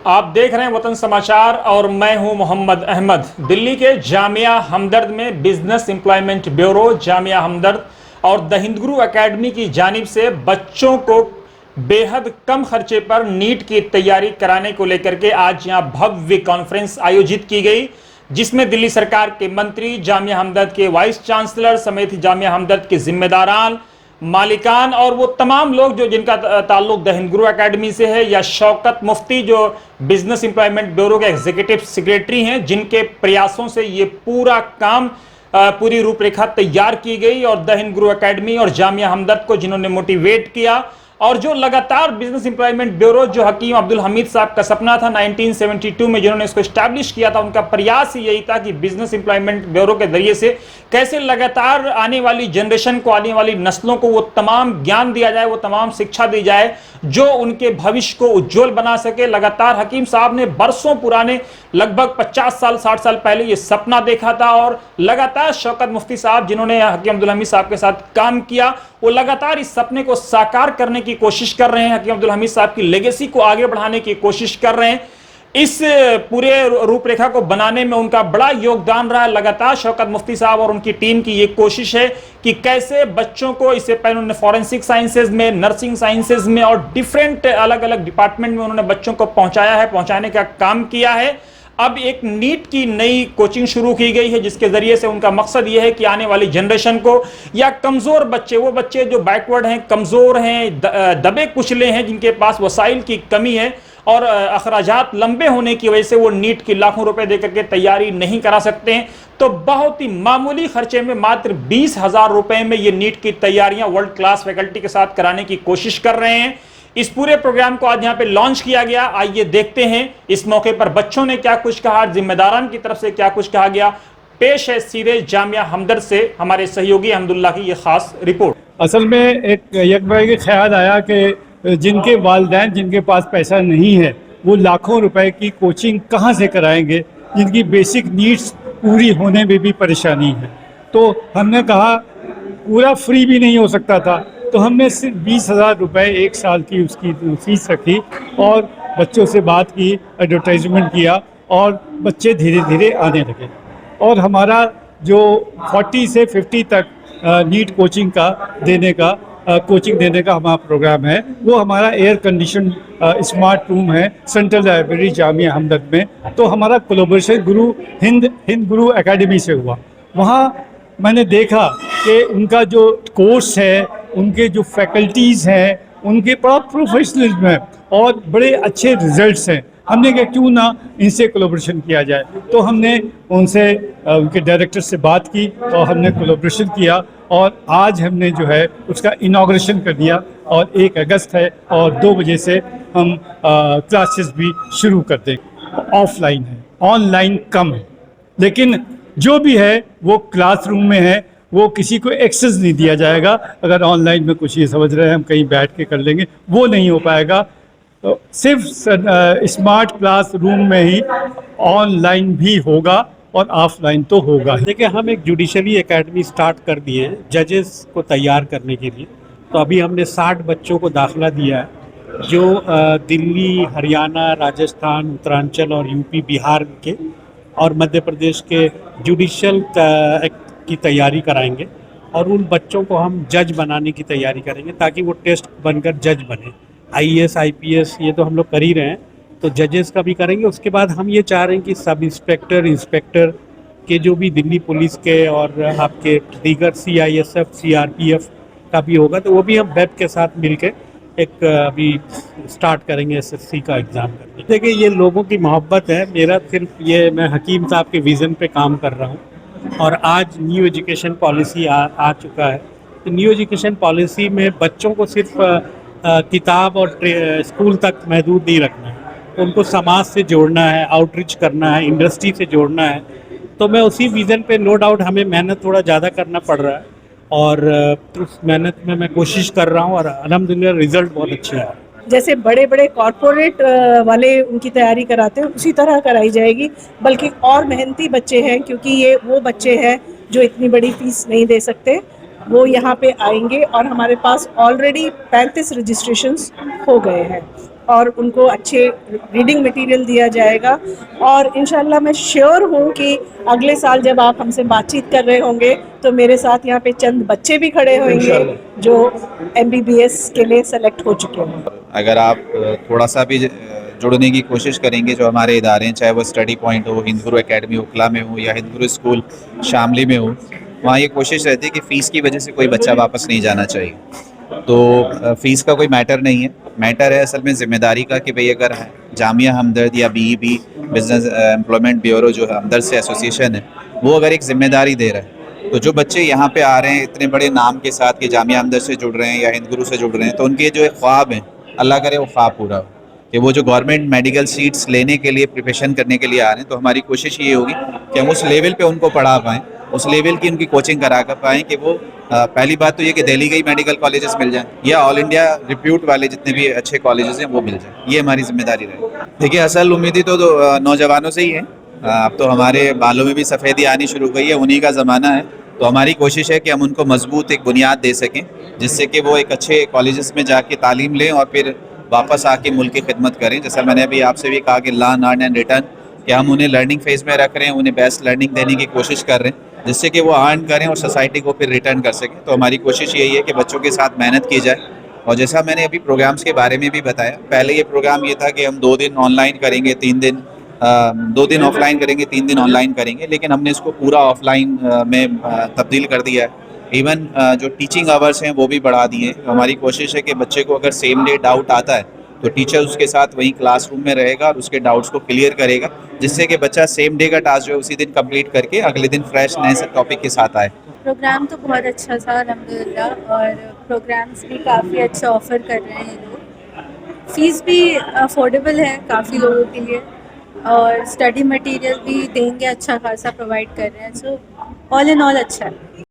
आप देख रहे हैं वतन समाचार और मैं हूं मोहम्मद अहमद। दिल्ली के जामिया हमदर्द में बिजनेस एम्प्लॉयमेंट ब्यूरो जामिया हमदर्द और द हिंद गुरु एकेडमी की जानिब से बच्चों को बेहद कम खर्चे पर नीट की तैयारी कराने को लेकर के आज यहां भव्य कॉन्फ्रेंस आयोजित की गई, जिसमें दिल्ली सरकार के मंत्री, जामिया हमदर्द के वाइस चांसलर समेत जामिया हमदर्द के जिम्मेदारान, मालिकान और वो तमाम लोग जो जिनका ताल्लुक द हिंद गुरु एकेडमी से है, या शौकत मुफ्ती जो बिजनेस एम्प्लॉयमेंट ब्यूरो के एग्जीक्यूटिव सेक्रेटरी हैं, जिनके प्रयासों से ये पूरा काम पूरी रूपरेखा तैयार की गई, और द हिंद गुरु एकेडमी और जामिया हमदर्द को जिन्होंने मोटिवेट किया, और जो लगातार बिजनेस एम्प्लॉयमेंट ब्यूरो जो हकीम अब्दुल हमीद साहब का सपना था 1972 में जिन्होंने इसको एस्टैब्लिश किया था, उनका प्रयास ही यही था कि बिजनेस एम्प्लॉयमेंट ब्यूरो के जरिए से कैसे लगातार आने वाली जनरेशन को, आने वाली नस्लों को वो तमाम ज्ञान दिया जाए, वो तमाम शिक्षा दी जाए जो उनके भविष्य को उज्जवल बना सके। लगातार हकीम साहब ने बरसों पुराने, लगभग 50 साल 60 साल पहले ये सपना देखा था, और लगातार शौकत मुफ्ती साहब जिन्होंने हकीम अब्दुल हमीद साहब के साथ काम किया, वो लगातार इस सपने को साकार करने की कोशिश कर रहे हैं। हकीम अब्दुल हमीद साहब की लेगेसी को आगे बढ़ाने की कोशिश कर रहे हैं। इस पूरे रूपरेखा को बनाने में उनका बड़ा योगदान रहा है। लगातार शौकत मुफ्ती साहब और उनकी टीम की ये कोशिश है कि कैसे बच्चों को, इससे पहले उन्होंने फॉरेंसिक साइंसेज में, नर्सिंग साइंसेज में और डिफरेंट अलग अलग डिपार्टमेंट में उन्होंने बच्चों को पहुंचाने का काम किया है। अब एक नीट की नई कोचिंग शुरू की गई है, जिसके जरिए से उनका मकसद यह है कि आने वाली जनरेशन को, या कमजोर बच्चे, वो बच्चे जो बैकवर्ड हैं, कमजोर हैं, दबे कुचले हैं, जिनके पास वसाइल की कमी है और अखराजात लंबे होने की वजह से वो नीट की लाखों रुपए देकर के तैयारी नहीं करा सकते हैं, तो बहुत ही मामूली खर्चे में, मात्र 20,000 रुपए में ये नीट की तैयारियां वर्ल्ड क्लास फैकल्टी के साथ कराने की कोशिश कर रहे हैं। इस पूरे प्रोग्राम को आज यहाँ पे लॉन्च किया गया। आइए देखते हैं इस मौके पर बच्चों ने क्या कुछ कहा, जिम्मेदारान की तरफ से क्या कुछ कहा गया। पेश है सीधे जामिया हमदर्द से हमारे सहयोगी अहमदुल्लाह की ये खास रिपोर्ट। असल में एक बार ख्याल आया कि जिनके वालिदैन जिनके पास पैसा नहीं है वो लाखों रुपए की कोचिंग कहाँ से कराएंगे, जिनकी बेसिक नीड्स पूरी होने में भी परेशानी है। तो हमने कहा पूरा फ्री भी नहीं हो सकता था, तो हमने सिर्फ 20,000 रुपये एक साल की उसकी फीस रखी और बच्चों से बात की, एडवर्टाइजमेंट किया और बच्चे धीरे धीरे आने लगे। और हमारा जो 40 से 50 तक नीट कोचिंग देने का हमारा प्रोग्राम है, वो हमारा एयर कंडीशन स्मार्ट रूम है सेंट्रल लाइब्रेरी जामिया हमदर्द में। तो हमारा कोलैबोरेशन हिंद गुरु एकेडमी से हुआ। वहाँ मैंने देखा कि उनका जो कोर्स है, उनके जो फैकल्टीज़ हैं, उनके बड़ा प्रोफेशनलिज्म है और बड़े अच्छे रिजल्ट्स हैं। हमने कहा क्यों ना इनसे कोलैबोरेशन किया जाए, तो हमने उनसे उनके डायरेक्टर से बात की और हमने कोलैबोरेशन किया, और आज हमने जो है उसका इनॉग्रेशन कर दिया। और 1 अगस्त है और 2 बजे से हम क्लासेस भी शुरू कर देंगे। ऑफलाइन है, ऑनलाइन कम है, लेकिन जो भी है वो क्लासरूम में है, वो किसी को एक्सेस नहीं दिया जाएगा। अगर ऑनलाइन में कुछ ये समझ रहे हैं हम कहीं बैठ के कर लेंगे, वो नहीं हो पाएगा। तो सिर्फ स्मार्ट क्लास रूम में ही ऑनलाइन भी होगा और ऑफलाइन तो होगा ही। देखिए, हम एक जुडिशरी एकेडमी स्टार्ट कर दिए हैं जजेस को तैयार करने के लिए। तो अभी हमने 60 बच्चों को दाखिला दिया है जो दिल्ली, हरियाणा, राजस्थान, उत्तरांचल और यूपी, बिहार के और मध्य प्रदेश के जुडिशल की तैयारी कराएंगे, और उन बच्चों को हम जज बनाने की तैयारी करेंगे ताकि वो टेस्ट बनकर जज बने। IAS, IPS ये तो हम लोग कर ही रहे हैं, तो जजेस का भी करेंगे। उसके बाद हम ये चाह रहे हैं कि सब इंस्पेक्टर के जो भी दिल्ली पुलिस के और आपके दीगर CISF, CRPF का भी होगा, तो वो भी हम वेब के साथ मिलके एक अभी स्टार्ट करेंगे SSC का एग्ज़ाम करके। देखिए, ये लोगों की मोहब्बत है, मेरा सिर्फ ये, मैं हकीम साहब के विज़न पे काम कर रहा हूँ। और आज न्यू एजुकेशन पॉलिसी आ चुका है। तो न्यू एजुकेशन पॉलिसी में बच्चों को सिर्फ किताब और स्कूल तक महदूद नहीं रखना है, उनको समाज से जोड़ना है, आउटरीच करना है, इंडस्ट्री से जोड़ना है। तो मैं उसी विज़न पे, नो डाउट हमें मेहनत थोड़ा ज़्यादा करना पड़ रहा है, और उस मेहनत में मैं कोशिश कर रहा हूँ और अल्हम्दुलिल्लाह रिज़ल्ट बहुत अच्छे आ रहे हैं। जैसे बड़े बड़े कॉरपोरेट वाले उनकी तैयारी कराते हैं, उसी तरह कराई जाएगी। बल्कि और मेहनती बच्चे हैं, क्योंकि ये वो बच्चे हैं जो इतनी बड़ी फीस नहीं दे सकते, वो यहाँ पे आएंगे। और हमारे पास ऑलरेडी 35 रजिस्ट्रेशंस हो गए हैं और उनको अच्छे रीडिंग मटेरियल दिया जाएगा। और इंशाल्लाह मैं श्योर हूँ कि अगले साल जब आप हमसे बातचीत कर रहे होंगे तो मेरे साथ यहाँ पे चंद बच्चे भी खड़े होंगे जो MBBS के लिए सेलेक्ट हो चुके हैं। अगर आप थोड़ा सा भी जुड़ने की कोशिश करेंगे जो हमारे इदारे हैं, चाहे वो स्टडी पॉइंट हो, हिंद गुरु एकेडमी ओखला में हो या हिंद गुरु स्कूल शामली में हो, वहाँ ये कोशिश रहती है कि फ़ीस की वजह से कोई बच्चा वापस नहीं जाना चाहिए। तो फ़ीस का कोई मैटर नहीं है, मैटर है असल में ज़िम्मेदारी का कि भाई अगर जामिया हमदर्द या BEB बिज़नेस एम्प्लॉयमेंट ब्यूरो जो है हमदर्द से एसोसिएशन है, वो अगर एक ज़िम्मेदारी दे रहा है, तो जो बच्चे यहाँ पे आ रहे हैं इतने बड़े नाम के साथ कि जामिया हमदर्द से जुड़ रहे हैं या हिंद गुरु से जुड़ रहे हैं, तो उनके जो एक ख्वाब हैं, अल्लाह करे वो ख्वाब पूरा हो कि वो जो गवर्नमेंट मेडिकल सीट्स लेने के लिए प्रिपरेशन करने के लिए आ रहे हैं, तो हमारी कोशिश ये होगी कि हम उस लेवल पे उनको पढ़ा पाएँ, उस लेवल की उनकी कोचिंग करा कर पाएँ कि वो पहली बात तो ये कि दिल्ली के ही मेडिकल कॉलेजेस मिल जाएं या ऑल इंडिया रिप्यूट वाले जितने भी अच्छे कॉलेजेस हैं वो मिल जाएं, ये हमारी जिम्मेदारी रहे। देखिए असल उम्मीदी तो नौजवानों से ही है, अब तो हमारे बालों में भी सफ़ेदी आनी शुरू हुई है, उन्हीं का ज़माना है, तो हमारी कोशिश है कि हम उनको मजबूत एक बुनियाद दे सकें जिससे कि वो एक अच्छे कॉलेजेस में जाके तालीम लें और फिर वापस आके मुल्क की खिदमत करें। जैसा मैंने अभी आपसे भी कहा कि लर्न अर्न एंड रिटर्न, कि हम उन्हें लर्निंग फेज़ में रख रहे हैं, उन्हें बेस्ट लर्निंग देने की कोशिश कर रहे हैं जिससे कि वो अर्न करें और सोसाइटी को फिर रिटर्न कर सकें। तो हमारी कोशिश यही है कि बच्चों के साथ मेहनत की जाए। और जैसा मैंने अभी प्रोग्राम्स के बारे में भी बताया, पहले ये प्रोग्राम ये था कि हम 2 दिन ऑनलाइन करेंगे, 3 दिन 2 दिन ऑफलाइन करेंगे, 3 दिन ऑनलाइन करेंगे, लेकिन हमने इसको पूरा ऑफलाइन में तब्दील कर दिया है। इवन जो टीचिंग आवर्स हैं वो भी बढ़ा दिए। हमारी कोशिश है कि बच्चे को अगर सेम डे डाउट आता है तो टीचर उसके साथ वहीं क्लासरूम में रहेगा और उसके डाउट्स को क्लियर करेगा, जिससे कि बच्चा सेम डे का टास्क जो है उसी दिन कंप्लीट करके अगले दिन फ्रेश नए टॉपिक के साथ आए। प्रोग्राम तो बहुत अच्छा था अल्हम्दुलिल्लाह, और प्रोग्राम्स भी काफ़ी अच्छा ऑफ़र कर रहे हैं ये लोग। फ़ीस भी अफोर्डेबल है काफ़ी लोगों के लिए, और स्टडी मटेरियल भी देंगे अच्छा खासा प्रोवाइड कर रहे हैं। सो ऑल इन ऑल अच्छा है।